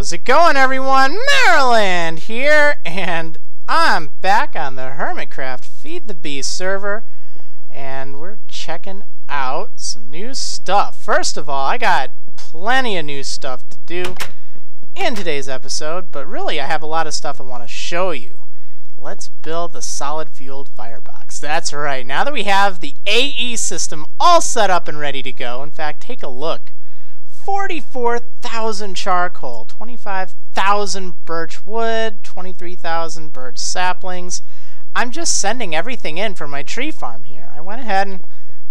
How's it going, everyone? Maryland here, and I'm back on the Hermitcraft Feed the Beast server, and we're checking out some new stuff. First of all, I got plenty of new stuff to do in today's episode, but really I have a lot of stuff I want to show you. Let's build the solid-fueled firebox. That's right, now that we have the AE system all set up and ready to go, in fact, take a look. 44,000 charcoal, 25,000 birch wood, 23,000 birch saplings. I'm just sending everything in for my tree farm here. I went ahead and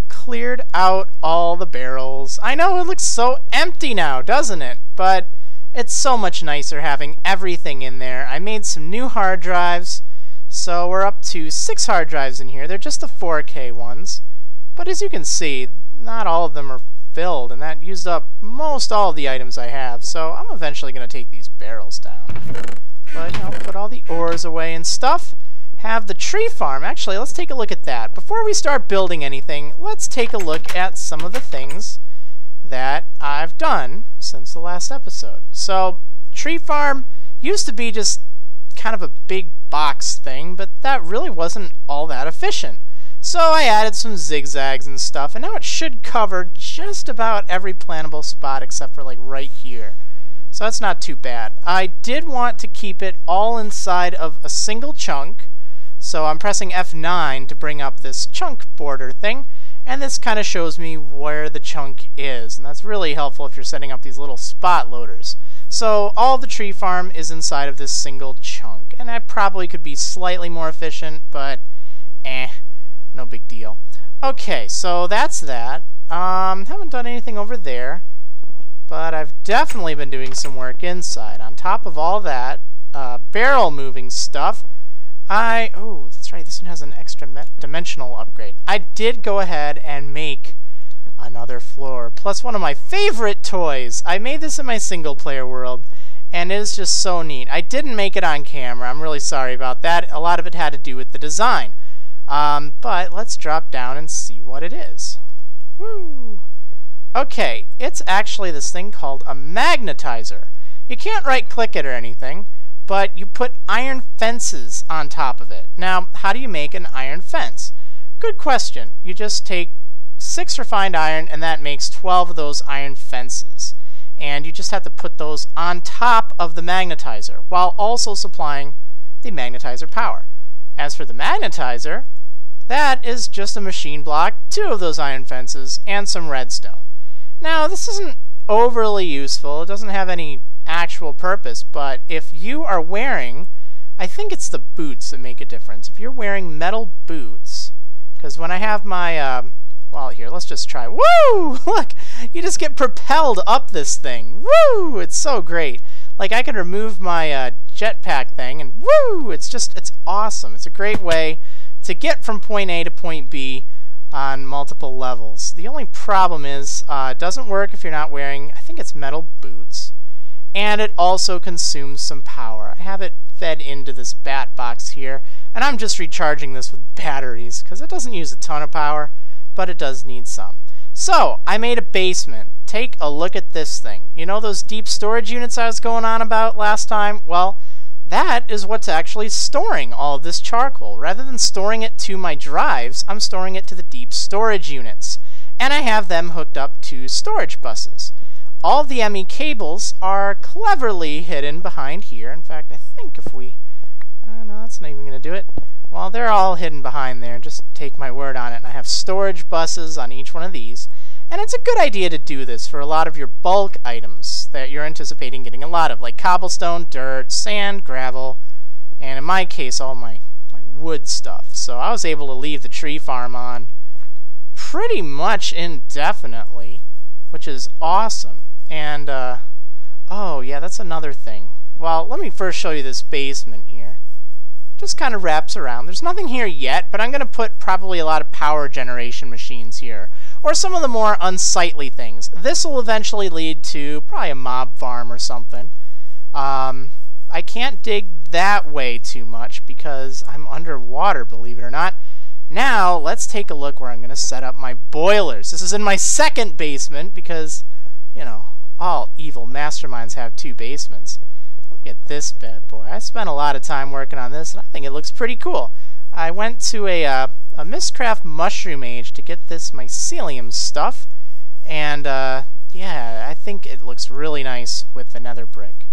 cleared out all the barrels. I know it looks so empty now, doesn't it? But it's so much nicer having everything in there. I made some new hard drives, so we're up to 6 hard drives in here. They're just the 4K ones. But as you can see, not all of them are filled, and that used up most all of the items I have, so I'm eventually going to take these barrels down. But, you know, put all the ores away and stuff. Have the tree farm. Actually, let's take a look at that. Before we start building anything, let's take a look at some of the things that I've done since the last episode. So, tree farm used to be just kind of a big box thing, but that really wasn't all that efficient. So I added some zigzags and stuff, and now it should cover just about every plantable spot except for like right here. So that's not too bad. I did want to keep it all inside of a single chunk, so I'm pressing F9 to bring up this chunk border thing, and this kind of shows me where the chunk is, and that's really helpful if you're setting up these little spot loaders. So all the tree farm is inside of this single chunk, and I probably could be slightly more efficient, but no big deal. Okay, so that's that. Haven't done anything over there, but I've definitely been doing some work inside. On top of all that barrel moving stuff, oh, that's right, this one has an extra dimensional upgrade. I did go ahead and make another floor, plus one of my favorite toys. I made this in my single player world, and it is just so neat. I didn't make it on camera. I'm really sorry about that. A lot of it had to do with the design. But let's drop down and see what it is. Woo! Okay, it's actually this thing called a magnetizer. You can't right-click it or anything, but you put iron fences on top of it. Now, how do you make an iron fence? Good question. You just take 6 refined iron, and that makes 12 of those iron fences. And you just have to put those on top of the magnetizer, while also supplying the magnetizer power. As for the magnetizer, that is just a machine block, 2 of those iron fences, and some redstone. Now, this isn't overly useful. It doesn't have any actual purpose, but if you are wearing, I think it's the boots that make a difference. If you're wearing metal boots, because when I have my, well, here, let's just try. Woo! Look, you just get propelled up this thing. Woo! It's so great. Like, I can remove my jetpack thing, and woo! It's awesome. It's a great way to get from point A to point B on multiple levels. The only problem is it doesn't work if you're not wearing, I think it's metal boots, and it also consumes some power. I have it fed into this bat box here, and I'm just recharging this with batteries because it doesn't use a ton of power, but it does need some. So I made a basement. Take a look at this thing. You know those deep storage units I was going on about last time? Well, that is what's actually storing all of this charcoal. Rather than storing it to my drives, I'm storing it to the deep storage units. And I have them hooked up to storage buses. All of the ME cables are cleverly hidden behind here. In fact, I think if we... no, that's not even going to do it. Well, they're all hidden behind there. Just take my word on it. And I have storage buses on each one of these. And it's a good idea to do this for a lot of your bulk items that you're anticipating getting a lot of, like cobblestone, dirt, sand, gravel, and in my case, all my wood stuff. So I was able to leave the tree farm on pretty much indefinitely, which is awesome. And, oh yeah, that's another thing. Well, let me first show you this basement here. Just kind of wraps around. There's nothing here yet, but I'm going to put probably a lot of power generation machines here, or some of the more unsightly things. This will eventually lead to probably a mob farm or something. I can't dig that way too much because I'm underwater, believe it or not. Now, let's take a look where I'm going to set up my boilers. This is in my second basement because, you know, all evil masterminds have 2 basements. Look at this bad boy. I spent a lot of time working on this, and I think it looks pretty cool. I went to a Mistcraft Mushroom Age to get this mycelium stuff, and yeah, I think it looks really nice with the nether brick.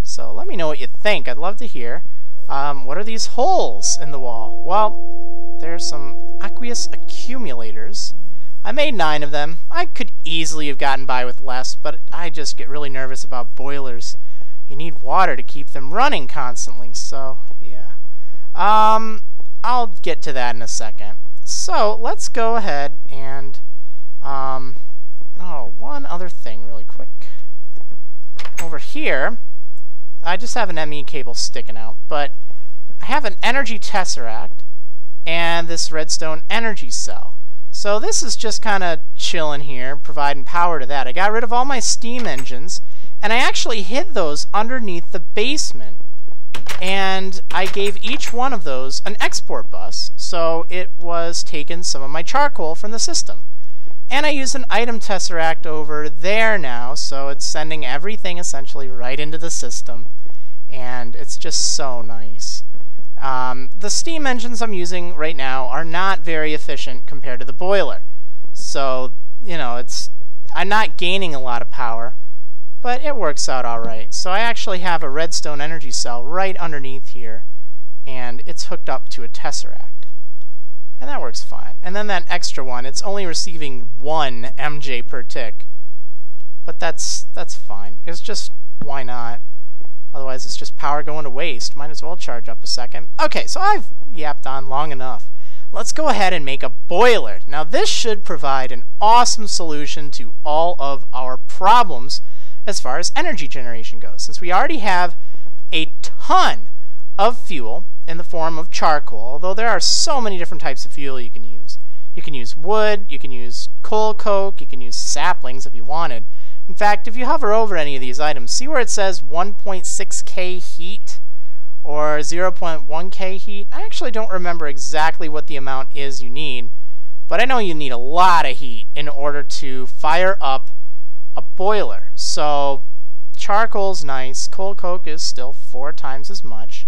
So let me know what you think. I'd love to hear. What are these holes in the wall? Well, there's some aqueous accumulators. I made 9 of them. I could easily have gotten by with less, but I just get really nervous about boilers. You need water to keep them running constantly, so yeah. I'll get to that in a second. So let's go ahead and one other thing really quick. Over here, I just have an ME cable sticking out, but I have an energy tesseract and this redstone energy cell. So this is just kind of chilling here, providing power to that. I got rid of all my steam engines, and I actually hid those underneath the basement. And I gave each one of those an export bus, so it was taking some of my charcoal from the system. And I use an item tesseract over there now, so it's sending everything essentially right into the system. And it's just so nice. The steam engines I'm using right now are not very efficient compared to the boiler. So, you know, I'm not gaining a lot of power, but it works out alright. So I actually have a redstone energy cell right underneath here, and it's hooked up to a tesseract. And that works fine. And then that extra one, it's only receiving 1 MJ per tick. But that's fine. It's just, why not? Otherwise it's just power going to waste. Might as well charge up a second. Okay, so I've yapped on long enough. Let's go ahead and make a boiler. Now this should provide an awesome solution to all of our problems as far as energy generation goes. Since we already have a ton of fuel in the form of charcoal, although there are so many different types of fuel you can use. You can use wood, you can use coal coke, you can use saplings if you wanted. In fact, if you hover over any of these items, see where it says 1.6K heat or 0.1K heat? I actually don't remember exactly what the amount is you need, but I know you need a lot of heat in order to fire up a boiler. So charcoal's nice. Coal coke is still 4 times as much.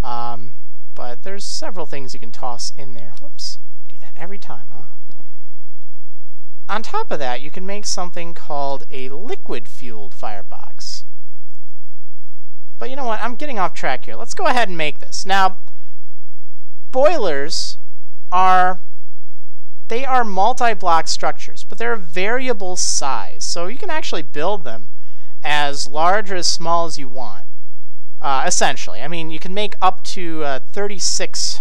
But there's several things you can toss in there. Whoops, do that every time, huh? On top of that, you can make something called a liquid-fueled firebox. But you know what? I'm getting off track here. Let's go ahead and make this. Now, boilers are multi-block structures, but they're a variable size. So you can actually build them as large or as small as you want, essentially. I mean, you can make up to 36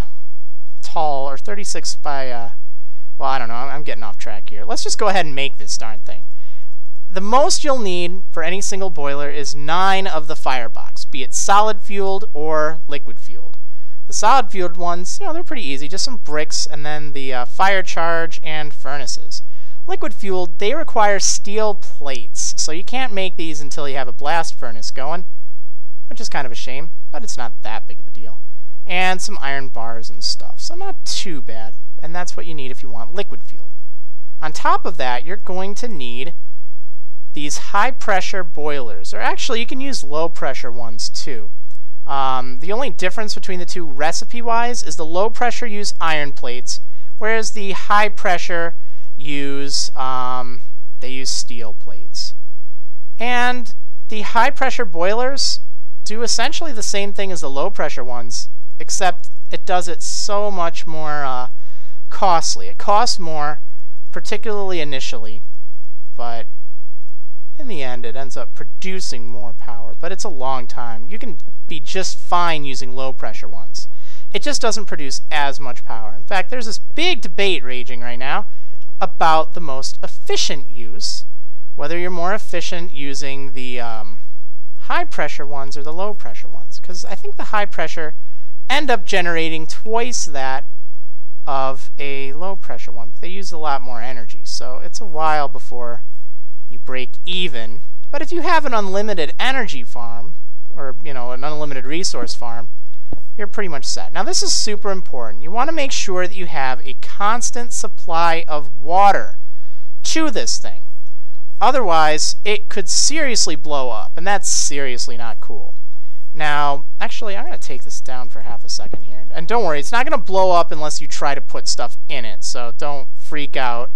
tall or 36 by... well, I don't know. I'm getting off track here. Let's just go ahead and make this darn thing. The most you'll need for any single boiler is 9 of the firebox, be it solid-fueled or liquid-fueled. The solid-fueled ones, you know, they're pretty easy. Just some bricks and then the fire charge and furnaces. Liquid-fueled, they require steel plates, so you can't make these until you have a blast furnace going, which is kind of a shame, but it's not that big of a deal. And some iron bars and stuff, so not too bad. And that's what you need if you want liquid fuel. On top of that, you're going to need these high-pressure boilers, or actually you can use low-pressure ones too. The only difference between the two recipe-wise is the low-pressure use iron plates, whereas the high-pressure use steel plates. And the high-pressure boilers do essentially the same thing as the low-pressure ones, except it does it so much more costly. It costs more, particularly initially, but in the end it ends up producing more power, but it's a long time. You can be just fine using low pressure ones. It just doesn't produce as much power. In fact, there's this big debate raging right now about the most efficient use, whether you're more efficient using the high pressure ones or the low pressure ones, because I think the high pressure end up generating twice that of a low pressure one, but they use a lot more energy, so it's a while before you break even. But if you have an unlimited energy farm, or you know, an unlimited resource farm, you're pretty much set. Now this is super important. You want to make sure that you have a constant supply of water to this thing. Otherwise, it could seriously blow up, and that's seriously not cool. Now, actually, I'm going to take this down for half a second here. And don't worry, it's not going to blow up unless you try to put stuff in it, so don't freak out.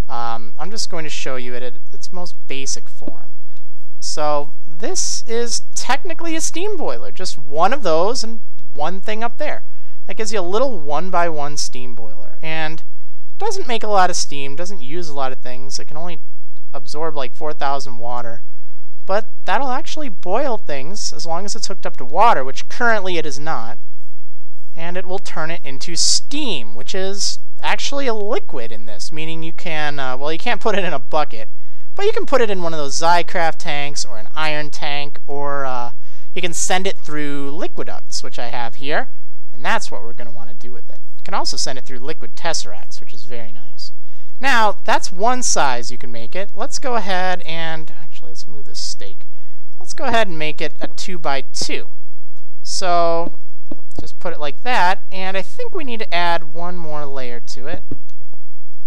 I'm just going to show you it at its most basic form. So this is technically a steam boiler, just one of those and one thing up there. That gives you a little 1x1 steam boiler, and doesn't make a lot of steam, doesn't use a lot of things. It can only absorb like 4,000 water, but that'll actually boil things as long as it's hooked up to water, which currently it is not, and it will turn it into steam, which is actually a liquid in this, meaning you can, well, you can't put it in a bucket, but you can put it in one of those Zycraft tanks or an iron tank, or you can send it through liquiducts, which I have here, and that's what we're going to want to do with it. You can also send it through liquid tesseracts, which is very nice. Now, that's one size you can make it. Let's go ahead and, actually, let's move this stake. Let's go ahead and make it a 2x2. So, just put it like that, and I think we need to add one more layer to it.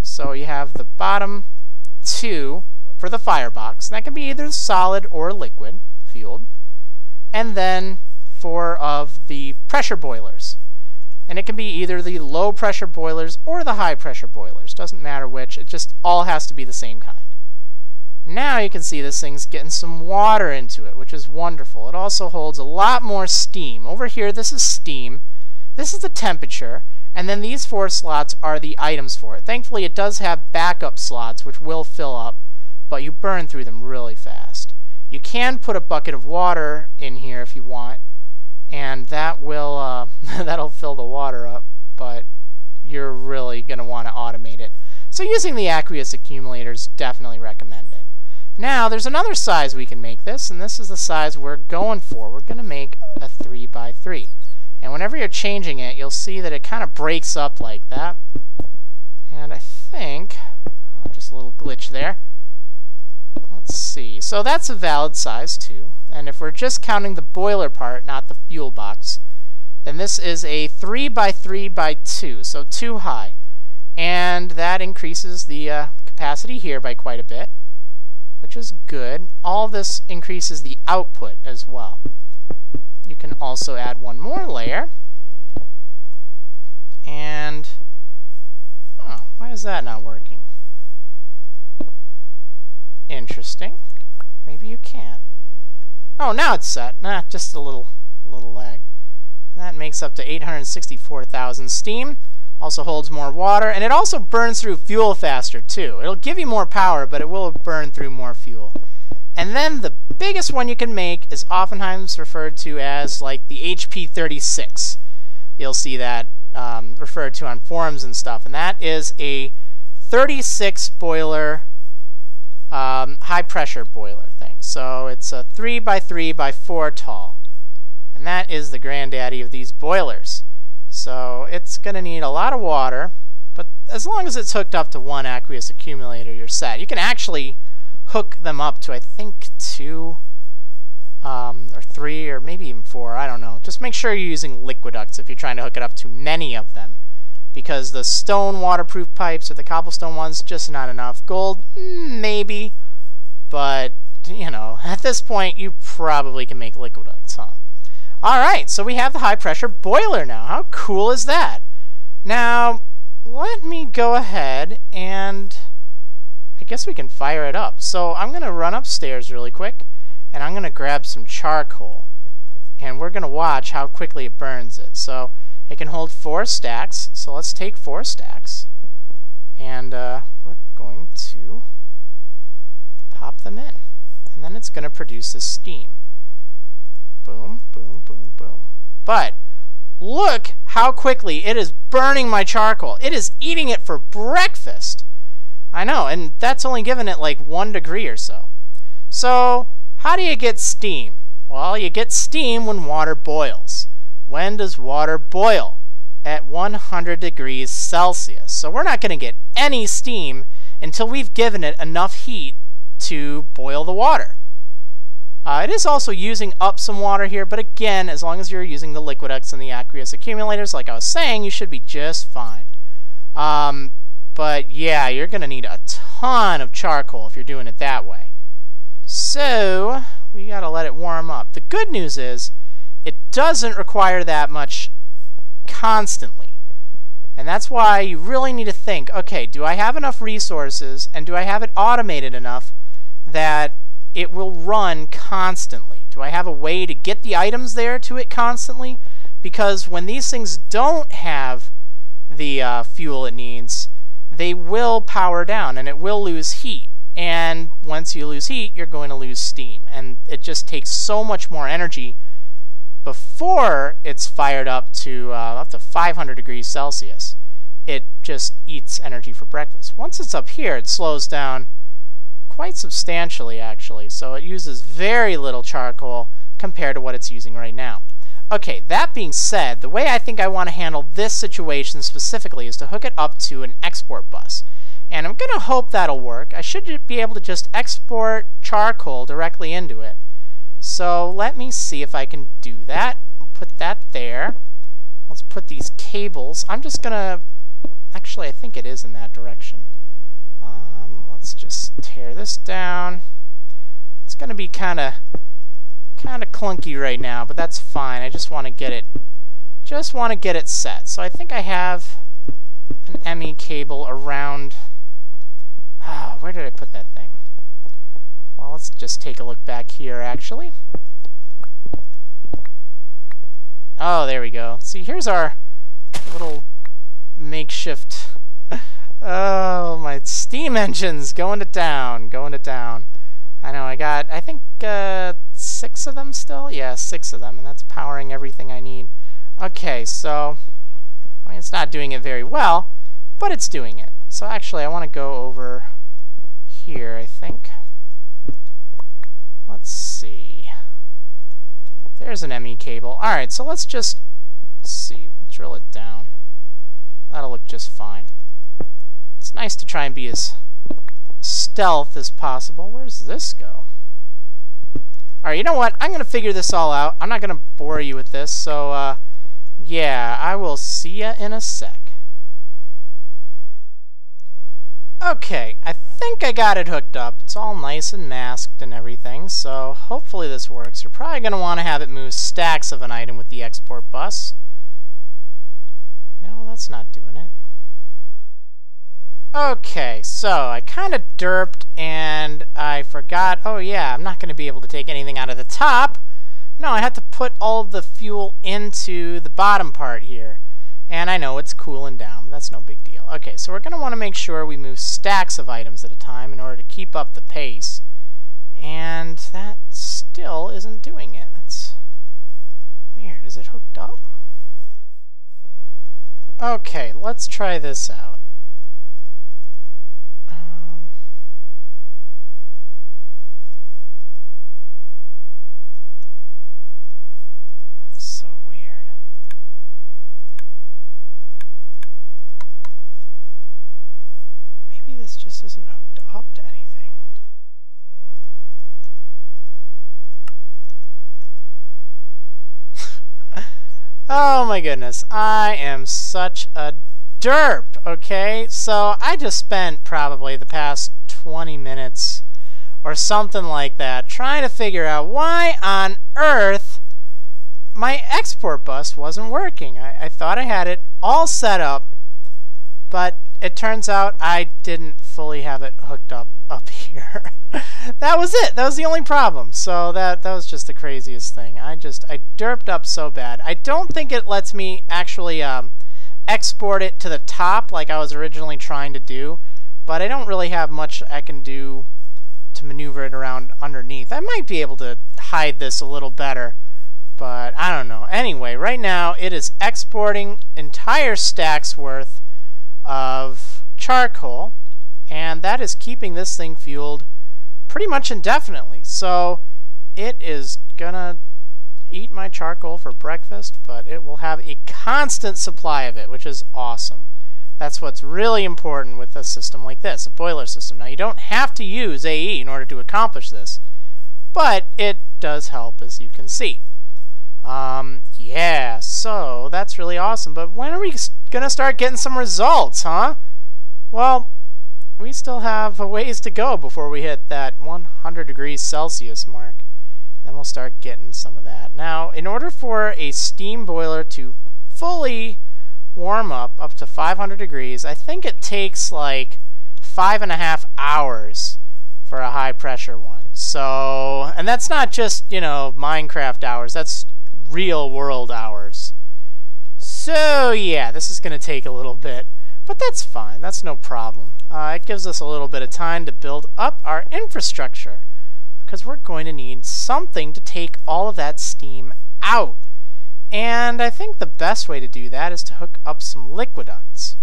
So you have the bottom two for the firebox, and that can be either solid or liquid fueled, and then 4 of the pressure boilers. And it can be either the low pressure boilers or the high pressure boilers. Doesn't matter which, it just all has to be the same kind. Now you can see this thing's getting some water into it, which is wonderful. It also holds a lot more steam. Over here, this is steam. This is the temperature. And then these 4 slots are the items for it. Thankfully, it does have backup slots, which will fill up, but you burn through them really fast. You can put a bucket of water in here if you want, and that will that'll fill the water up, but you're really going to want to automate it. So using the aqueous accumulator is definitely recommended. Now, there's another size we can make this, and this is the size we're going for. We're going to make a 3x3. And whenever you're changing it, you'll see that it kind of breaks up like that. And I think, just a little glitch there. Let's see. So that's a valid size too. And if we're just counting the boiler part, not the fuel box, then this is a 3x3x2, so 2 high. And that increases the capacity here by quite a bit, which is good. All this increases the output as well. You can also add one more layer. And, oh, why is that not working? Interesting. Maybe you can. Oh, now it's set. Nah, just a little lag. And that makes up to 864,000 steam. Also holds more water, and it also burns through fuel faster too. It'll give you more power, but it will burn through more fuel. And then the biggest one you can make is oftentimes referred to as like the HP 36. You'll see that referred to on forums and stuff, and that is a 36 boiler high pressure boiler thing. So it's a 3x3x4 tall, and that is the granddaddy of these boilers. So it's going to need a lot of water, but as long as it's hooked up to one aqueous accumulator, you're set. You can actually hook them up to, I think, 2 or 3 or maybe even 4, I don't know. Just make sure you're using liquiducts if you're trying to hook it up to many of them, because the stone waterproof pipes or the cobblestone ones, just not enough. Gold, maybe, but you know, at this point you probably can make liquiducts, huh? Alright, so we have the high pressure boiler now. How cool is that? Now, let me go ahead and I guess we can fire it up. So I'm going to run upstairs really quick, and I'm going to grab some charcoal, and we're going to watch how quickly it burns it. So it can hold 4 stacks, so let's take 4 stacks, and we're going to pop them in, and then it's going to produce this steam. Boom, boom, boom, boom. But look how quickly it is burning my charcoal. It is eating it for breakfast. I know, and that's only given it like 1 degree or so. So how do you get steam? Well, you get steam when water boils. When does water boil? At 100 degrees Celsius. So we're not going to get any steam until we've given it enough heat to boil the water. It is also using up some water here, but again, as long as you're using the liquiducts and the aqueous accumulators, like I was saying, you should be just fine. But but yeah, you're going to need a ton of charcoal if you're doing it that way. So we got to let it warm up. The good news is it doesn't require that much constantly. And that's why you really need to think, okay, do I have enough resources and do I have it automated enough that it will run constantly? Do I have a way to get the items there to it constantly? Because when these things don't have the fuel it needs, they will power down and it will lose heat. And once you lose heat, you're going to lose steam. And it just takes so much more energy before it's fired up to 500 degrees Celsius. It just eats energy for breakfast. Once it's up here, it slows down quite substantially, actually. So it uses very little charcoal compared to what it's using right now. Okay, that being said, the way I think I want to handle this situation specifically is to hook it up to an export bus. And I'm going to hope that'll work. I should be able to just export charcoal directly into it. So let me see if I can do that. Put that there. Let's put these cables. I'm just going to... Actually, I think it is in that direction. Let's just tear this down. It's going to be kind of clunky right now, but that's fine. I just want to get it set. So I think I have an ME cable around... where did I put that thing? Well, let's just take a look back here, actually. Oh, there we go. See, here's our little makeshift... Oh, my steam engine's going to town, I know, I think 6 of them still? Yeah, 6 of them, and that's powering everything I need. Okay, so, I mean, it's not doing it very well, but it's doing it. So actually, I want to go over here, I think. Let's see. There's an ME cable. Alright, so let's just see. We'll drill it down. That'll look just fine. It's nice to try and be as stealth as possible. Where does this go? Alright, you know what? I'm going to figure this all out. I'm not going to bore you with this, so, yeah, I will see ya in a sec. Okay, I think I got it hooked up. It's all nice and masked and everything, so hopefully this works. You're probably going to want to have it move stacks of an item with the export bus. No, that's not doing it. Okay, so I kind of derped and I forgot, oh yeah, I'm not going to be able to take anything out of the top. No, I had to put all of the fuel into the bottom part here. And I know it's cooling down, but that's no big deal. Okay, so we're going to want to make sure we move stacks of items at a time in order to keep up the pace. And that still isn't doing it. That's weird. Is it hooked up? Okay, let's try this out. That's so weird. Maybe this just isn't hooked up to anything. Oh my goodness, I am such a derp, okay? So I just spent probably the past 20 minutes or something like that trying to figure out why on earth my export bus wasn't working. I thought I had it all set up, but it turns out I didn't fully have it hooked up here. That was it. That was the only problem. So that was just the craziest thing. I derped up so bad. I don't think it lets me actually export it to the top like I was originally trying to do, but I don't really have much I can do to maneuver it around underneath. I might be able to hide this a little better, but I don't know. Anyway, right now it is exporting entire stacks worth of charcoal, and that is keeping this thing fueled pretty much indefinitely. So it is gonna eat my charcoal for breakfast, but it will have a constant supply of it, which is awesome. That's what's really important with a system like this, a boiler system. Now, you don't have to use AE in order to accomplish this, but it does help, as you can see. Yeah, so that's really awesome. But when are we gonna start getting some results, huh? Well, we still have a ways to go before we hit that 100 degrees Celsius mark. Then we'll start getting some of that. Now, in order for a steam boiler to fully warm up to 500 degrees, I think it takes like 5.5 hours for a high pressure one. So, and that's not just, you know, Minecraft hours, that's real world hours. So yeah, this is going to take a little bit, but that's fine, that's no problem. It gives us a little bit of time to build up our infrastructure, because we're going to need something to take all of that steam out. And I think the best way to do that is to hook up some liquiducts.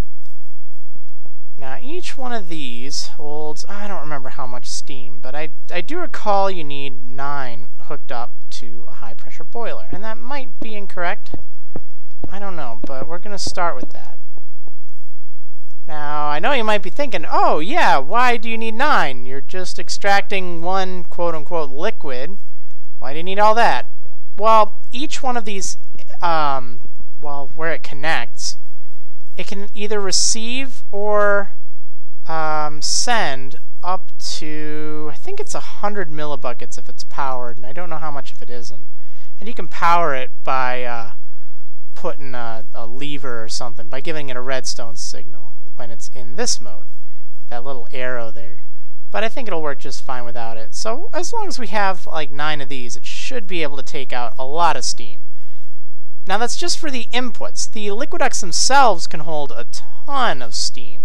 Now each one of these holds, I don't remember how much steam, but I do recall you need 9 hooked up to a high pressure boiler. And that might be incorrect. I don't know, but we're going to start with that. Now I know you might be thinking, oh yeah, why do you need 9? You're just extracting one quote-unquote liquid. Why do you need all that? Well, each one of these, well, where it connects, it can either receive or send up to, I think it's 100 millibuckets if it's powered, and I don't know how much if it isn't. And you can power it by putting a lever or something, by giving it a redstone signal when it's in this mode, with that little arrow there. But I think it'll work just fine without it. So as long as we have like 9 of these, it should be able to take out a lot of steam. Now that's just for the inputs. The liquiducts themselves can hold a ton of steam.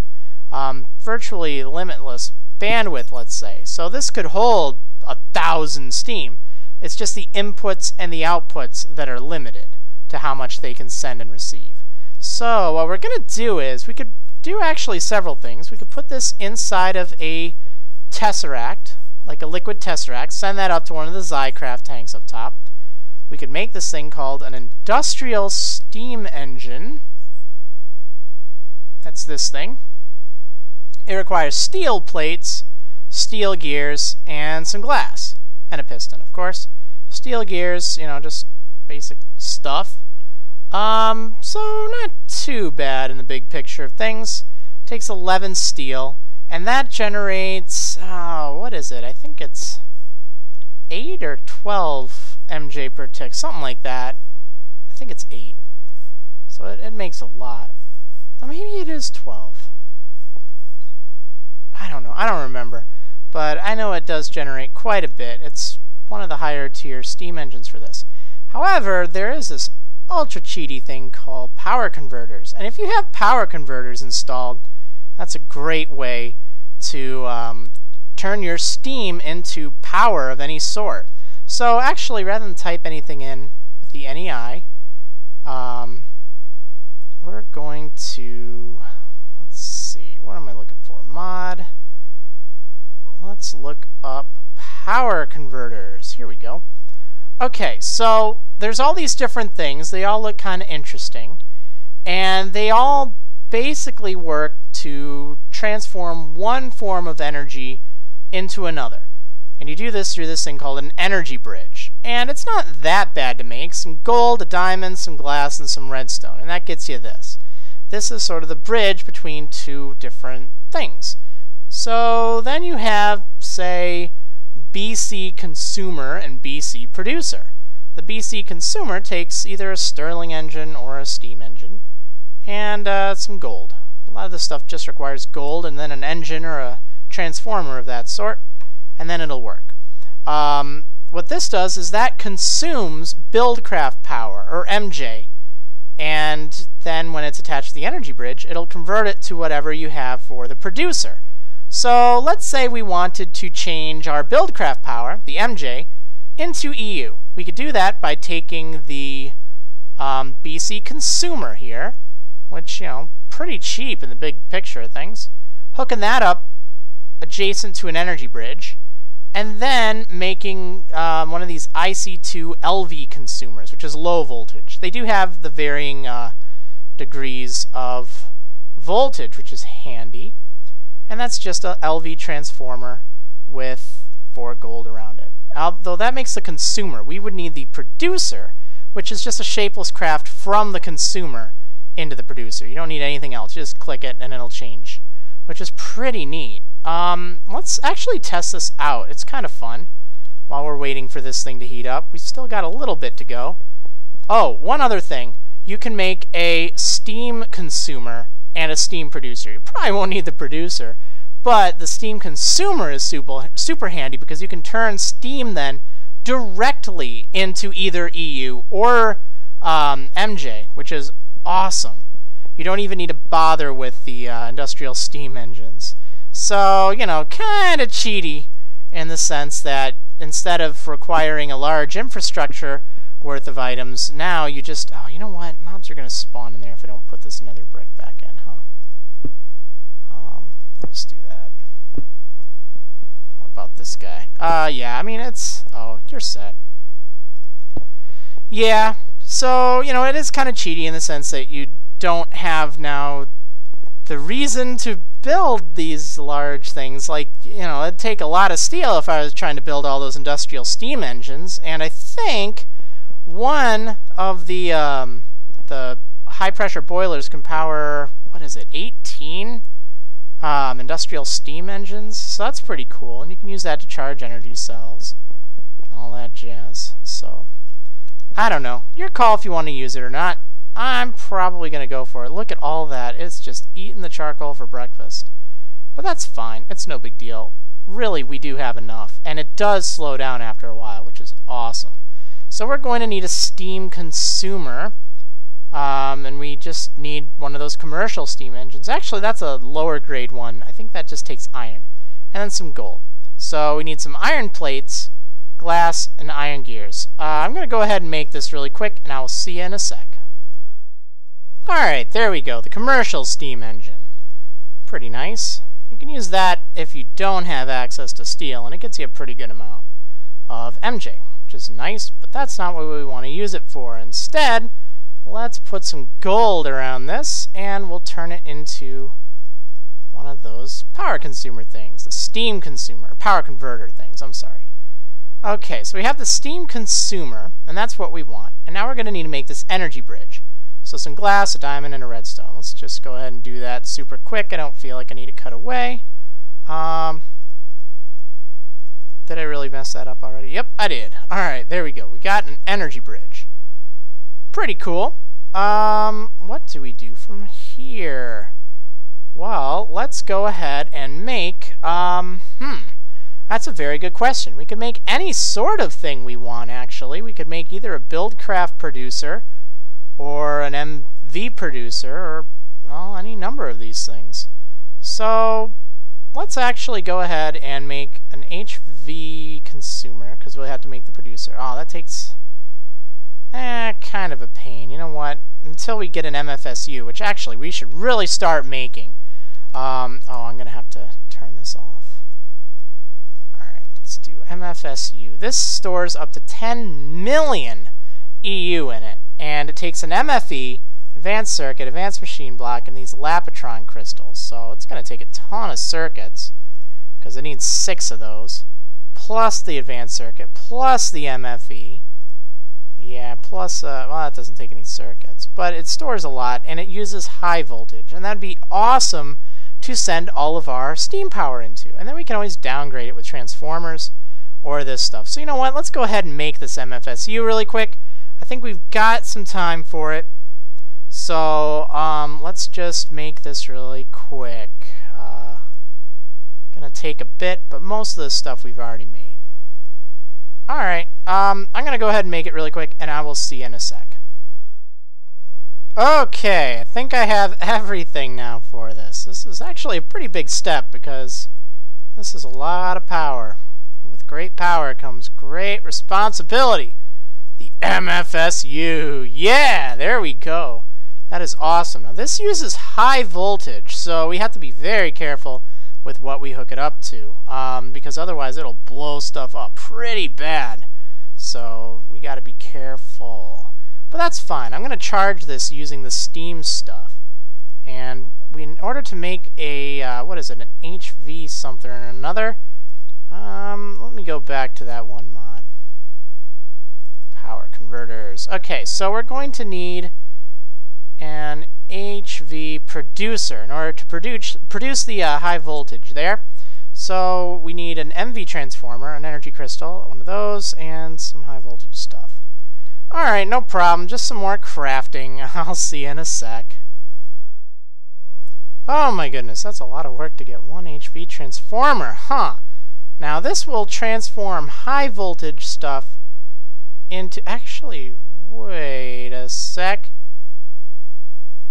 Virtually limitless bandwidth, let's say. So this could hold 1,000 steam. It's just the inputs and the outputs that are limited to how much they can send and receive. So what we're going to do is, we could do actually several things. We could put this inside of a tesseract, like a liquid tesseract, send that up to one of the Zycraft tanks up top. We could make this thing called an industrial steam engine. That's this thing. It requires steel plates, steel gears, and some glass. And a piston, of course. Steel gears, you know, just basic stuff. So not too bad in the big picture of things. Takes 11 steel, and that generates, what is it? I think it's 8 or 12 MJ per tick, something like that. I think it's 8. So it makes a lot. Or maybe it is 12. I don't know, I don't remember. But I know it does generate quite a bit. It's one of the higher tier steam engines for this. However, there is this ultra cheaty thing called power converters. And if you have power converters installed, that's a great way to turn your steam into power of any sort. So actually, rather than type anything in with the NEI, we're going to, let's see, what am I looking for? Mod. Let's look up power converters. Here we go. Okay, so there's all these different things. They all look kind of interesting. And they all basically work to transform one form of energy into another. And you do this through this thing called an energy bridge. And it's not that bad to make. Some gold, a diamond, some glass, and some redstone. And that gets you this. This is sort of the bridge between two different things. So then you have, say, BC consumer and BC producer. The BC consumer takes either a Stirling engine or a steam engine and some gold. A lot of this stuff just requires gold and then an engine or a transformer of that sort, and then it'll work. What this does is that consumes Buildcraft power, or MJ, and then when it's attached to the energy bridge, it'll convert it to whatever you have for the producer. So let's say we wanted to change our Buildcraft power, the MJ, into EU. We could do that by taking the BC consumer here, which, you know, pretty cheap in the big picture of things, hooking that up adjacent to an energy bridge, and then making one of these IC2 LV consumers, which is low voltage. They do have the varying degrees of voltage, which is handy. And that's just a LV transformer with 4 gold around it. Although that makes the consumer. We would need the producer, which is just a shapeless craft from the consumer into the producer. You don't need anything else. You just click it and it'll change which is pretty neat. Let's actually test this out. It's kind of fun. While we're waiting for this thing to heat up, we've still got a little bit to go. Oh, one other thing. You can make a steam consumer and a steam producer. You probably won't need the producer, but the steam consumer is super handy because you can turn steam then directly into either EU or MJ, which is awesome. You don't even need to bother with the industrial steam engines. So, you know, kind of cheaty in the sense that instead of requiring a large infrastructure worth of items, now you just, oh, you know what? Mobs are going to spawn in there if I don't put this nether brick back in, huh? Let's do that. What about this guy? Yeah, I mean, it's, oh, you're set. Yeah, so, you know, it is kind of cheaty in the sense that you don't have now the reason to build these large things. Like, you know, it'd take a lot of steel if I was trying to build all those industrial steam engines, and I think one of the high-pressure boilers can power, what is it, 18 industrial steam engines? So that's pretty cool, and you can use that to charge energy cells and all that jazz. So, I don't know. Your call if you want to use it or not. I'm probably going to go for it. Look at all that. It's just eating the charcoal for breakfast. But that's fine. It's no big deal. Really, we do have enough. And it does slow down after a while, which is awesome. So we're going to need a steam consumer. And we just need one of those commercial steam engines. Actually, that's a lower grade one. I think that just takes iron. And then some gold. So we need some iron plates, glass, and iron gears. I'm going to go ahead and make this really quick, and I will see you in a sec. Alright, there we go, the commercial steam engine. Pretty nice. You can use that if you don't have access to steel, and it gets you a pretty good amount of MJ, which is nice, but that's not what we want to use it for. Instead, let's put some gold around this, and we'll turn it into one of those power consumer things, the steam consumer, power converter things, I'm sorry. Okay, so we have the steam consumer, and that's what we want, and now we're going to need to make this energy bridge. So some glass, a diamond, and a redstone. Let's just go ahead and do that super quick. I don't feel like I need to cut away. Did I really mess that up already? Yep, I did. Alright, there we go. We got an energy bridge. Pretty cool. What do we do from here? Well, let's go ahead and make, that's a very good question. We could make any sort of thing we want, actually. We could make either a Buildcraft producer, or an MV producer, or, well, any number of these things. So, let's actually go ahead and make an HV consumer, because we'll have to make the producer. Oh, that takes, kind of a pain. You know what? Until we get an MFSU, which actually we should really start making. Oh, I'm going to have to turn this off. Alright, let's do MFSU. This stores up to 10 million EU in it. And it takes an MFE, advanced circuit, advanced machine block, and these Lapitron crystals. So it's going to take a ton of circuits, because it needs 6 of those, plus the advanced circuit, plus the MFE. Yeah, plus, well, that doesn't take any circuits. But it stores a lot, and it uses high voltage. And that'd be awesome to send all of our steam power into. And then we can always downgrade it with transformers or this stuff. So you know what? Let's go ahead and make this MFSU really quick. I think we've got some time for it, so let's just make this really quick. Gonna take a bit, but most of this stuff we've already made. Alright, I'm gonna go ahead and make it really quick, and I will see you in a sec. Okay, I think I have everything now for this. This is actually a pretty big step, because this is a lot of power. And with great power comes great responsibility. The MFSU. Yeah, there we go. That is awesome. Now this uses high voltage, so we have to be very careful with what we hook it up to, because otherwise it'll blow stuff up pretty bad. So we got to be careful. But that's fine. I'm going to charge this using the steam stuff. And in order to make a, what is it, an HV something or another, let me go back to that one mod. Power converters. Okay, so we're going to need an HV producer in order to produce the high voltage there. So we need an MV transformer, an energy crystal, one of those, and some high voltage stuff. Alright, no problem. Just some more crafting. I'll see you in a sec. Oh my goodness, that's a lot of work to get one HV transformer, huh? Now this will transform high voltage stuff into... Actually, wait a sec.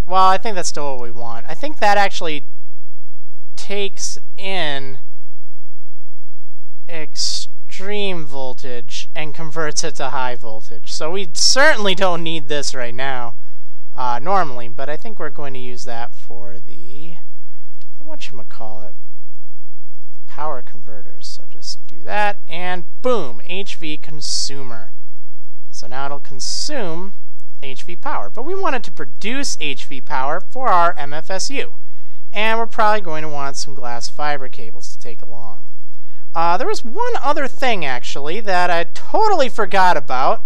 Well, I think that's still what we want. I think that actually takes in extreme voltage and converts it to high voltage. So we certainly don't need this right now, normally, but I think we're going to use that for the whatchamacallit, power converters. So just do that, and boom, HV consumer. So now it'll consume HV power, but we wanted to produce HV power for our MFSU, and we're probably going to want some glass fiber cables to take along. There was one other thing actually that I totally forgot about.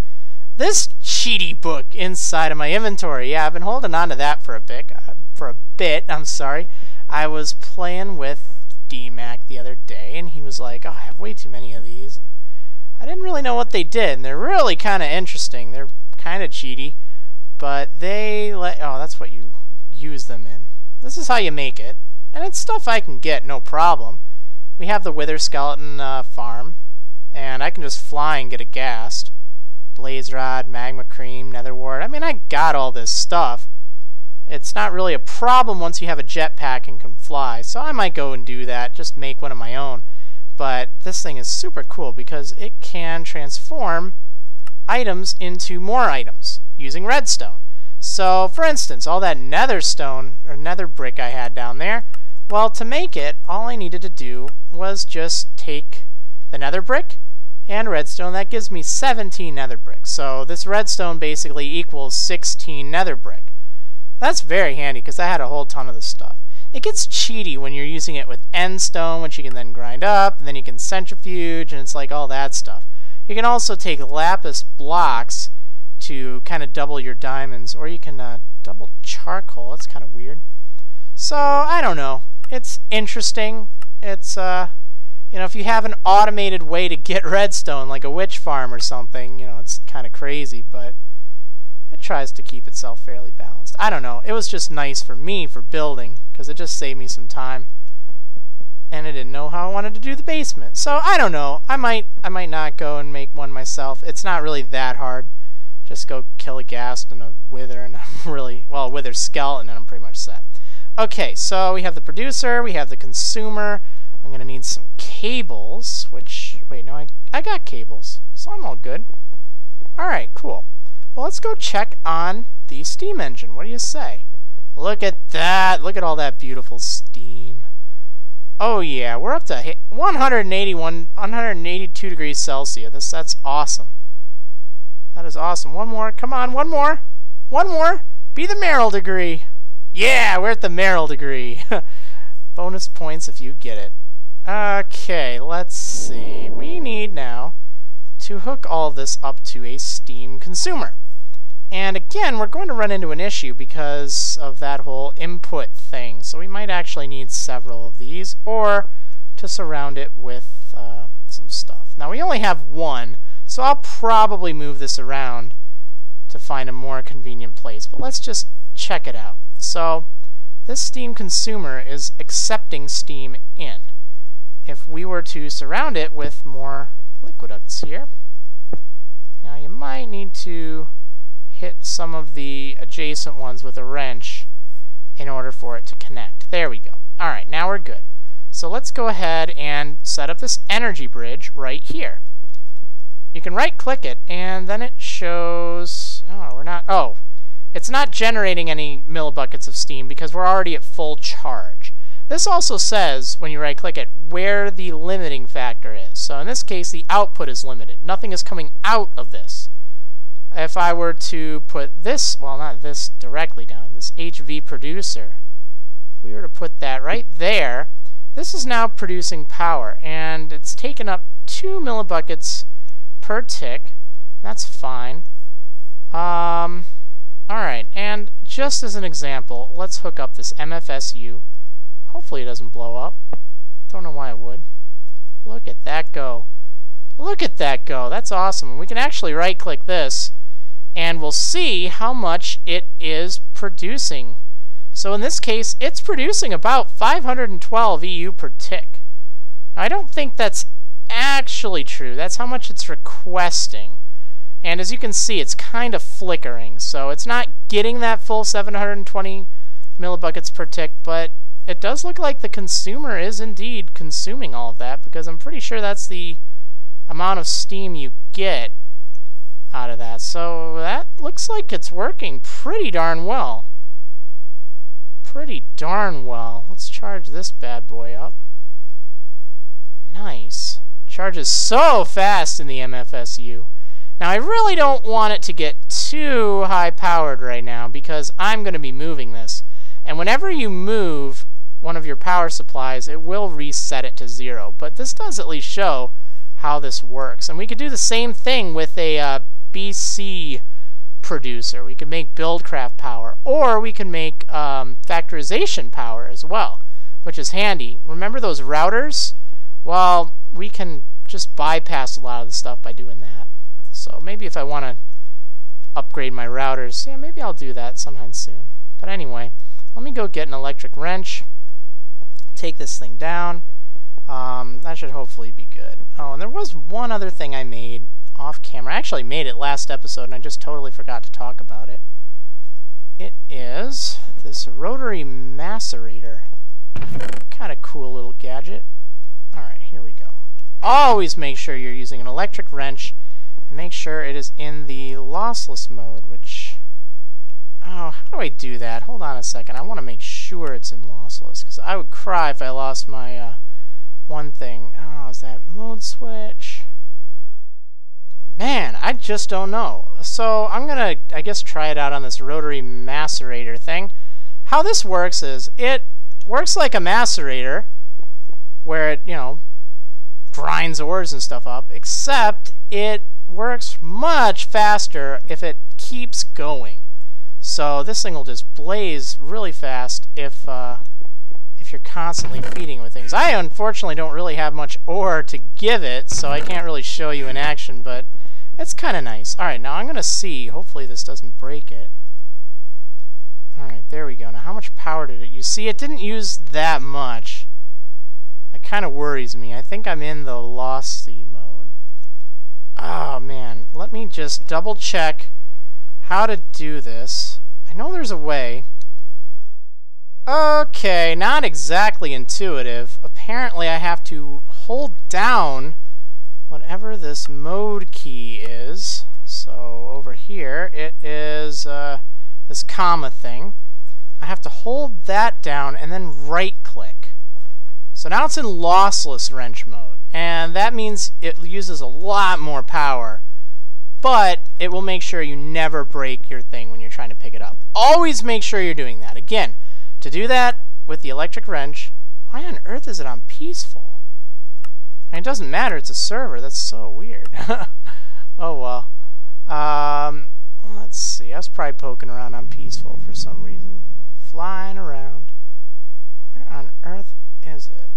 This cheaty book inside of my inventory. Yeah, I've been holding on to that for a bit. I was playing with DMAC the other day, and he was like, "Oh, I have way too many of these." And I didn't really know what they did, and they're really kind of interesting. They're kind of cheaty, but they let... Oh, that's what you use them in. This is how you make it, and it's stuff I can get, no problem. We have the Wither Skeleton farm, and I can just fly and get it gassed. Blaze Rod, Magma Cream, Nether Wart. I mean, I got all this stuff. It's not really a problem once you have a jetpack and can fly, so I might go and do that, just make one of my own. But this thing is super cool because it can transform items into more items using redstone. So, for instance, all that nether stone, or nether brick I had down there, well, to make it, all I needed to do was just take the nether brick and redstone. That gives me 17 nether bricks. So this redstone basically equals 16 nether brick. That's very handy because I had a whole ton of this stuff. It gets cheaty when you're using it with end stone, which you can then grind up, and then you can centrifuge, and it's like all that stuff. You can also take lapis blocks to kind of double your diamonds, or you can double charcoal. That's kind of weird. So, I don't know. It's interesting. It's, you know, if you have an automated way to get redstone, like a witch farm or something, you know, it's kind of crazy, but it tries to keep itself fairly balanced. I don't know. It was just nice for me for building, because it just saved me some time. And I didn't know how I wanted to do the basement. So, I don't know. I might not go and make one myself. It's not really that hard. Just go kill a ghast and a wither, and I'm really, well, a wither skeleton, and I'm pretty much set. Okay, so we have the producer, we have the consumer. I'm going to need some cables, which, wait, no, I got cables, so I'm all good. Alright, cool. Well, let's go check on the steam engine. What do you say? Look at that. Look at all that beautiful steam. Oh, yeah, we're up to 182 degrees Celsius. That's awesome. That is awesome. One more. Come on, one more. One more. Be the Merrill degree. Yeah, we're at the Merrill degree. Bonus points if you get it. Okay, let's see. We need now to hook all this up to a steam consumer. And again, we're going to run into an issue because of that whole input thing. So we might actually need several of these, or to surround it with some stuff. Now we only have one, so I'll probably move this around to find a more convenient place. But let's just check it out. So this steam consumer is accepting steam in. If we were to surround it with more liquid ducts here, now you might need to hit some of the adjacent ones with a wrench in order for it to connect. There we go. Alright, now we're good. So let's go ahead and set up this energy bridge right here. You can right click it and then it shows, it's not generating any millibuckets of steam because we're already at full charge. This also says, when you right click it, where the limiting factor is. So in this case, the output is limited. Nothing is coming out of this. If I were to put this, well, not this directly down, this HV producer, if we were to put that right there, this is now producing power, and it's taken up 2 millibuckets per tick. That's fine. Alright, and just as an example, let's hook up this MFSU Hopefully it doesn't blow up. Don't know why it would. Look at that go. Look at that go. That's awesome. And we can actually right-click this, and we'll see how much it is producing. So in this case, it's producing about 512 EU per tick. Now, I don't think that's actually true. That's how much it's requesting. And as you can see, it's kind of flickering. So it's not getting that full 720 millibuckets per tick, but it does look like the consumer is indeed consuming all of that, because I'm pretty sure that's the amount of steam you get out of that. So that looks like it's working pretty darn well. Pretty darn well. Let's charge this bad boy up. Nice. Charges so fast in the MFSU. Now I really don't want it to get too high powered right now, because I'm going to be moving this. And whenever you move one of your power supplies, it will reset it to 0. But this does at least show how this works. And we could do the same thing with a BC producer. We can make Buildcraft power, or we can make factorization power as well, which is handy. Remember those routers? Well, we can just bypass a lot of the stuff by doing that. So maybe if I want to upgrade my routers, yeah, maybe I'll do that sometime soon. But anyway, let me go get an electric wrench, take this thing down. That should hopefully be good. Oh, and there was one other thing I made off camera. I actually made it last episode, and I just totally forgot to talk about it. It is this rotary macerator. Kind of cool little gadget. Alright, here we go. Always make sure you're using an electric wrench, and make sure it is in the lossless mode, which... Oh, how do I do that? Hold on a second. I want to make sure it's in lossless, because I would cry if I lost my one thing. Oh, is that mode switch? Man, I just don't know. So I'm gonna, I guess, try it out on this rotary macerator thing. How this works is, it works like a macerator, where it, you know, grinds ores and stuff up, except it works much faster if it keeps going. So this thing will just blaze really fast if you're constantly feeding with things. I unfortunately don't really have much ore to give it, so I can't really show you in action, but it's kind of nice. Alright, now I'm going to see. Hopefully this doesn't break it. Alright, there we go. Now how much power did it use? See, it didn't use that much. That kind of worries me. I think I'm in the lossy mode. Oh, man. Let me just double check how to do this. I know there's a way. Okay, not exactly intuitive. Apparently I have to hold down whatever this mode key is. So over here it is this comma thing. I have to hold that down and then right click. So now it's in lossless wrench mode, and that means it uses a lot more power, but it will make sure you never break your thing when you're trying to pick it up. Always make sure you're doing that. Again, to do that with the electric wrench, why on earth is it on peaceful? I mean, it doesn't matter, it's a server. That's so weird. Oh well. Let's see. I was probably poking around on peaceful for some reason. Flying around. Where on earth is it?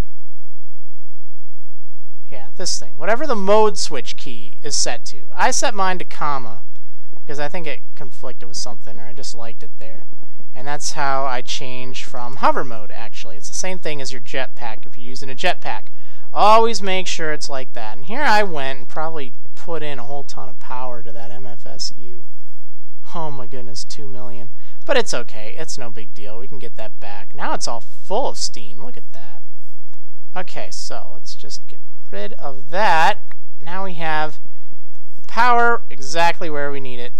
Yeah, this thing. Whatever the mode switch key is set to. I set mine to comma because I think it conflicted with something, or I just liked it there. And that's how I change from hover mode, actually. It's the same thing as your jetpack if you're using a jetpack. Always make sure it's like that. And here I went and probably put in a whole ton of power to that MFSU. Oh my goodness, 2 million. But it's okay. It's no big deal. We can get that back. Now it's all full of steam. Look at that. Okay, so let's just get rid of that. Now we have the power exactly where we need it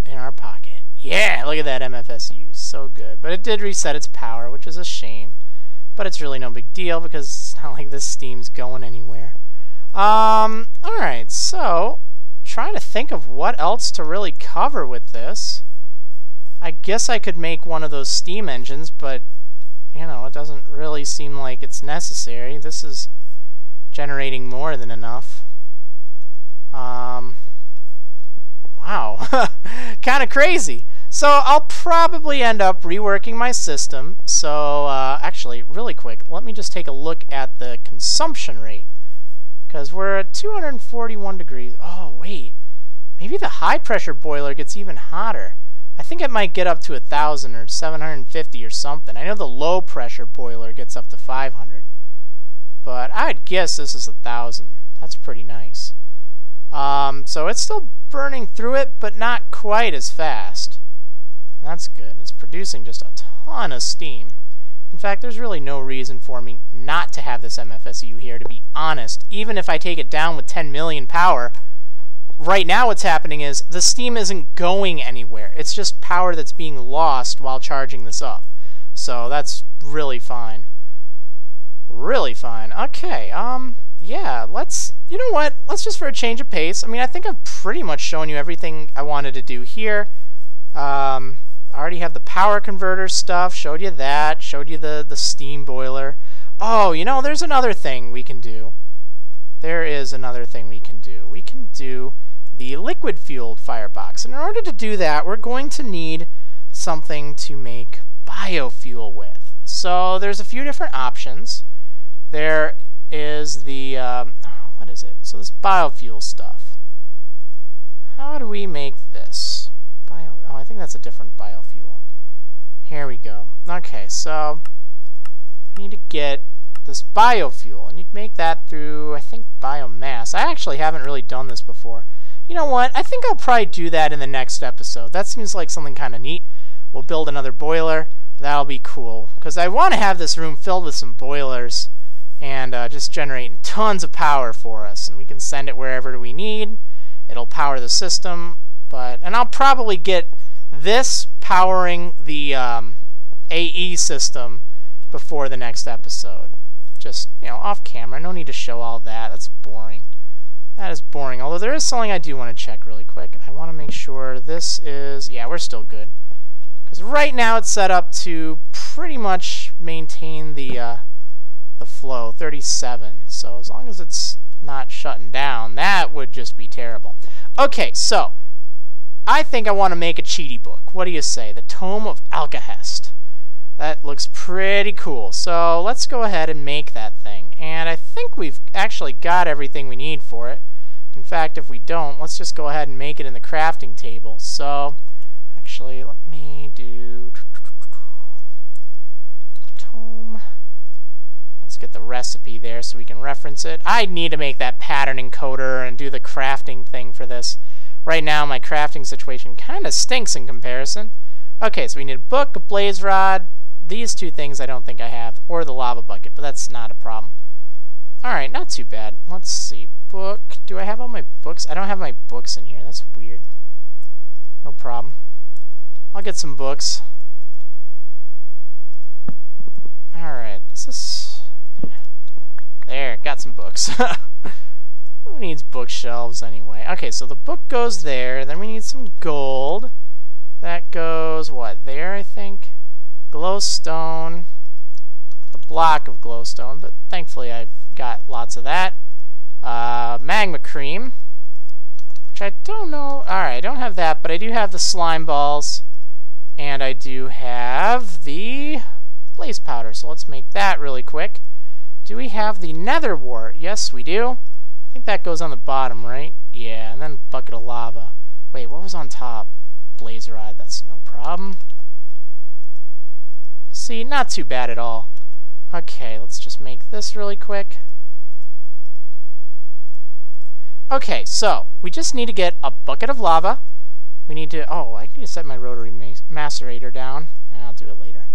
in our pocket. Yeah, look at that MFSU. So good. But it did reset its power, which is a shame. But it's really no big deal because it's not like this steam's going anywhere. Alright, so trying to think of what else to really cover with this. I guess I could make one of those steam engines, but you know, it doesn't really seem like it's necessary. This is generating more than enough. Wow. Kind of crazy. So I'll probably end up reworking my system. So actually, really quick, let me just take a look at the consumption rate. Because we're at 241 degrees. Oh, wait. Maybe the high-pressure boiler gets even hotter. I think it might get up to 1,000 or 750 or something. I know the low-pressure boiler gets up to 500. But I'd guess this is 1,000. That's pretty nice. So it's still burning through it, but not quite as fast. And that's good. It's producing just a ton of steam. In fact, there's really no reason for me not to have this MFSU here, to be honest. Even if I take it down with 10 million power, right now what's happening is the steam isn't going anywhere. It's just power that's being lost while charging this up. So that's really fine. Really fine. Okay, yeah, you know what? Let's just for a change of pace. I mean, I think I've pretty much shown you everything I wanted to do here. I already have the power converter stuff, showed you that, showed you the steam boiler. Oh, you know, there's another thing we can do. There is another thing we can do. We can do the liquid-fueled firebox. And in order to do that, we're going to need something to make biofuel with. So there's a few different options. There is the, what is it? So this biofuel stuff. How do we make this? Oh, I think that's a different biofuel. Here we go. Okay, so we need to get this biofuel, and you can make that through, I think, biomass. I actually haven't really done this before. You know what? I think I'll probably do that in the next episode. That seems like something kind of neat. We'll build another boiler. That'll be cool, because I want to have this room filled with some boilers and just generating tons of power for us, and we can send it wherever we need. It'll power the system, and I'll probably get this powering the AE system before the next episode. Just, you know, off camera. No need to show all that. That's boring. That is boring. Although there is something I do want to check really quick. I want to make sure this is... Yeah, we're still good. Because right now it's set up to pretty much maintain the flow, 37. So as long as it's not shutting down, that would just be terrible. Okay, so I think I want to make a cheaty book. What do you say? The Tome of Alkahest. That looks pretty cool. So let's go ahead and make that thing. And I think we've actually got everything we need for it. In fact, if we don't, let's just go ahead and make it in the crafting table. So actually, let me do Tome. Let's get the recipe there so we can reference it. I need to make that pattern encoder and do the crafting thing for this. Right now, my crafting situation kind of stinks in comparison. Okay, so we need a book, a blaze rod. These two things I don't think I have, or the lava bucket, but that's not a problem. Alright, not too bad. Let's see. Book. Do I have all my books? I don't have my books in here. That's weird. No problem. I'll get some books. Alright, is this... There, got some books. Who needs bookshelves anyway? Okay, so the book goes there. Then we need some gold. That goes, what, there, I think? Glowstone. The block of glowstone, but thankfully I've got lots of that. Magma cream, which I don't know. Alright, I don't have that, but I do have the slime balls. And I do have the blaze powder, so let's make that really quick. Do we have the nether wart? Yes, we do. I think that goes on the bottom, right? Yeah, and then bucket of lava. Wait, what was on top? Blaze rod, that's no problem. See, not too bad at all. Okay, let's just make this really quick. Okay, so we just need to get a bucket of lava. We need to, oh, I need to set my rotary macerator down. I'll do it later.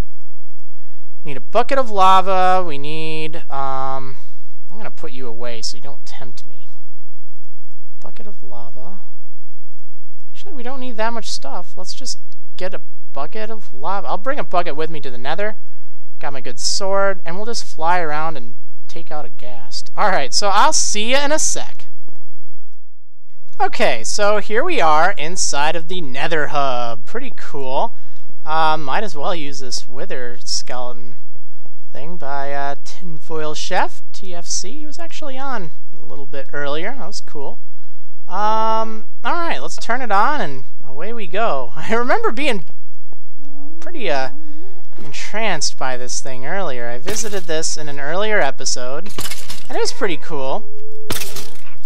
We need a bucket of lava. We need, I'm going to put you away so you don't tempt me. Bucket of lava. Actually, we don't need that much stuff. Let's just get a bucket of lava. I'll bring a bucket with me to the nether. Got my good sword, and we'll just fly around and take out a ghast. Alright, so I'll see you in a sec. Okay, so here we are inside of the nether hub. Pretty cool. Might as well use this wither skeleton thing by Tinfoil Chef, TFC. He was actually on a little bit earlier. That was cool. Alright, let's turn it on and away we go. I remember being pretty entranced by this thing earlier. I visited this in an earlier episode, and it was pretty cool.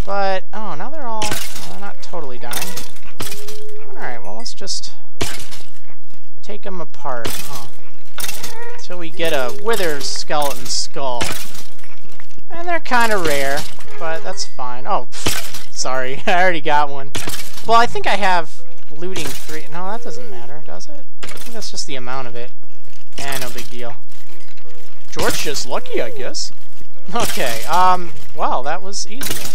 But, oh, now they're not totally dying. Alright, well, let's just take them apart. Oh. Until we get a wither skeleton skull. And they're kind of rare, but that's fine. Oh, sorry, I already got one. Well, I think I have looting 3. No, that doesn't matter, does it? I think that's just the amount of it. No big deal. George just lucky, I guess. Okay, well, that was easy then.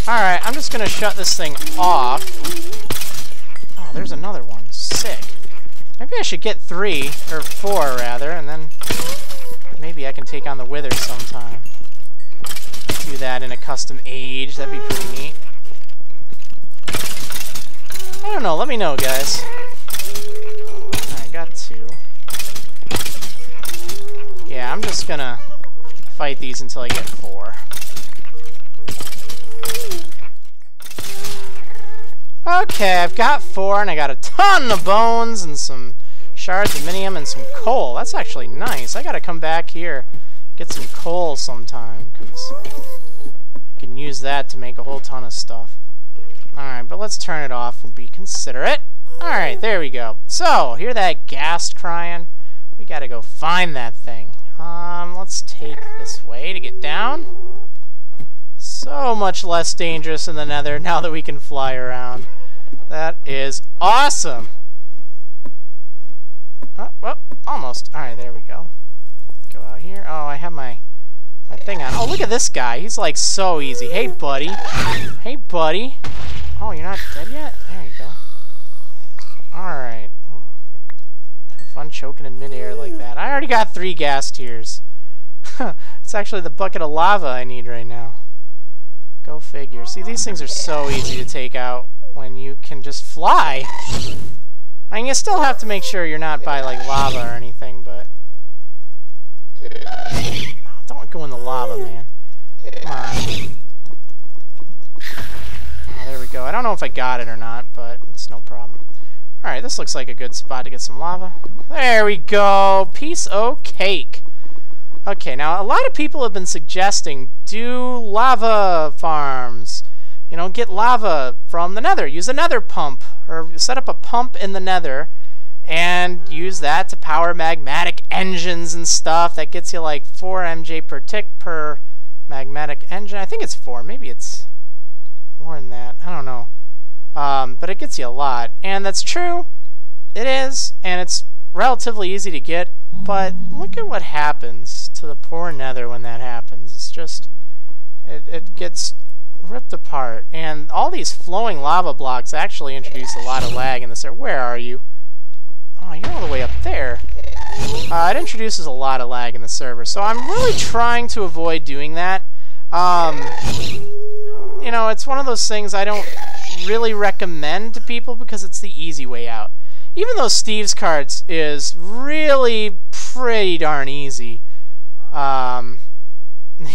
Alright, I'm just gonna shut this thing off. Oh, there's another one. Sick. Maybe I should get 3, or 4 rather, and then maybe I can take on the wither sometime. Do that in a custom age, that'd be pretty neat. I don't know, let me know, guys. Alright, got 2. Yeah, I'm just gonna fight these until I get 4. Okay, I've got 4, and I got a ton of bones, and some shards of minium, and some coal. That's actually nice. I gotta come back here, get some coal sometime, because I can use that to make a whole ton of stuff. Alright, but let's turn it off and be considerate. Alright, there we go. So, hear that ghast crying? We gotta go find that thing. Let's take this way to get down. So much less dangerous in the nether now that we can fly around. That is awesome! Oh, well, almost. Alright, there we go. Go out here. Oh, I have my thing on. Oh, look at this guy. He's like so easy. Hey, buddy. Hey, buddy. Oh, you're not dead yet? There you go. Alright. Oh. Have fun choking in midair like that. I already got 3 gas tiers. It's actually the bucket of lava I need right now. Go figure. See, these things are so easy to take out when you can just fly. I mean, you still have to make sure you're not by, like, lava or anything, but... Oh, don't go in the lava, man. Come on. Oh, there we go. I don't know if I got it or not, but it's no problem. Alright, this looks like a good spot to get some lava. There we go! Piece o' cake! Okay, now a lot of people have been suggesting do lava farms. You know, get lava from the nether. Use a nether pump. Or set up a pump in the nether and use that to power magmatic engines and stuff. That gets you like 4 MJ per tick per magmatic engine. I think it's 4. Maybe it's more than that. I don't know. But it gets you a lot. And that's true. It is. And it's relatively easy to get. But look at what happens to the poor nether when that happens. It's just... It gets ripped apart. And all these flowing lava blocks actually introduce a lot of lag in this area. Where are you? Oh, you're all the way up there. It introduces a lot of lag in the server. So I'm really trying to avoid doing that. You know, it's one of those things I don't really recommend to people because it's the easy way out. Even though Steve's Carts is really pretty darn easy,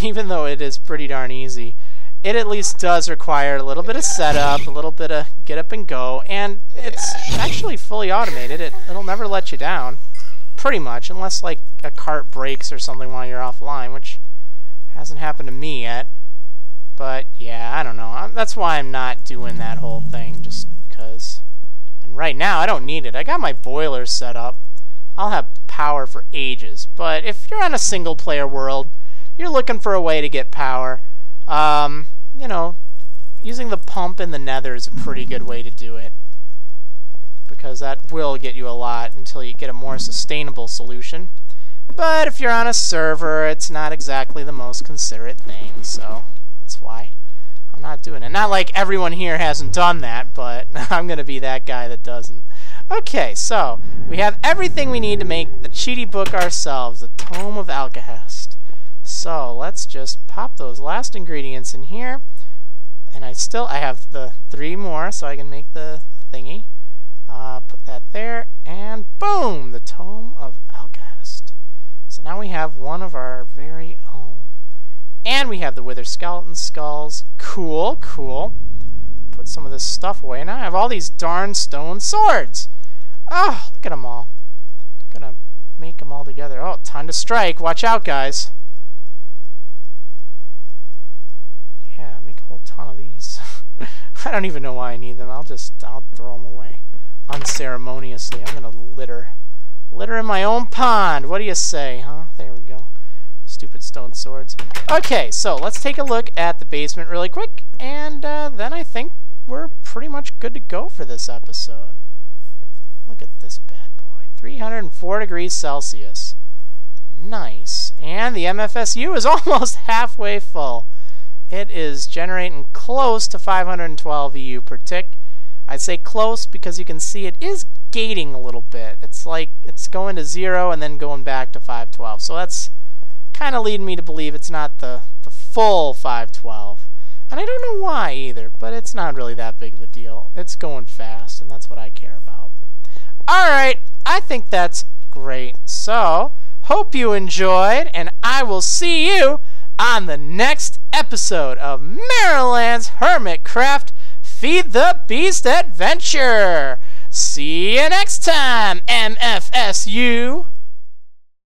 even though it is pretty darn easy, it at least does require a little bit of setup, a little bit of get up and go, and it's actually fully automated. It'll never let you down, pretty much, unless like a cart breaks or something while you're offline, which hasn't happened to me yet. But yeah, I don't know. That's why I'm not doing that whole thing, just because. And right now, I don't need it. I got my boiler set up. I'll have power for ages. But if you're on a single-player world, you're looking for a way to get power. You know, using the pump in the nether is a pretty good way to do it, because that will get you a lot until you get a more sustainable solution. But if you're on a server, it's not exactly the most considerate thing, so that's why I'm not doing it. Not like everyone here hasn't done that, but I'm going to be that guy that doesn't. Okay, so we have everything we need to make the cheaty book ourselves, the Tome of Alkahest. So let's just pop those last ingredients in here, and I have the 3 more, so I can make the thingy. Put that there, and boom, the Tome of Alkahest. So now we have one of our very own, and we have the wither skeleton skulls. Cool, cool. Put some of this stuff away. Now I have all these darn stone swords. Oh, look at them all. Gonna make them all together. Oh, time to strike. Watch out, guys. Yeah, make a whole ton of these. I don't even know why I need them. I'll throw them away unceremoniously. I'm gonna litter in my own pond. What do you say, huh? There we go. Stupid stone swords. Okay, so let's take a look at the basement really quick, and then I think we're pretty much good to go for this episode. Look at this bad boy. 304 degrees Celsius. Nice. And the MFSU is almost halfway full. It is generating close to 512 EU per tick. I'd say close because you can see it is gating a little bit. It's like it's going to 0 and then going back to 512. So that's kind of leading me to believe it's not the full 512. And I don't know why either, but it's not really that big of a deal. It's going fast, and that's what I care about. Alright, I think that's great. So, hope you enjoyed, and I will see you on the next episode of Marriland's Hermitcraft Feed the Beast Adventure. See you next time, MFSU!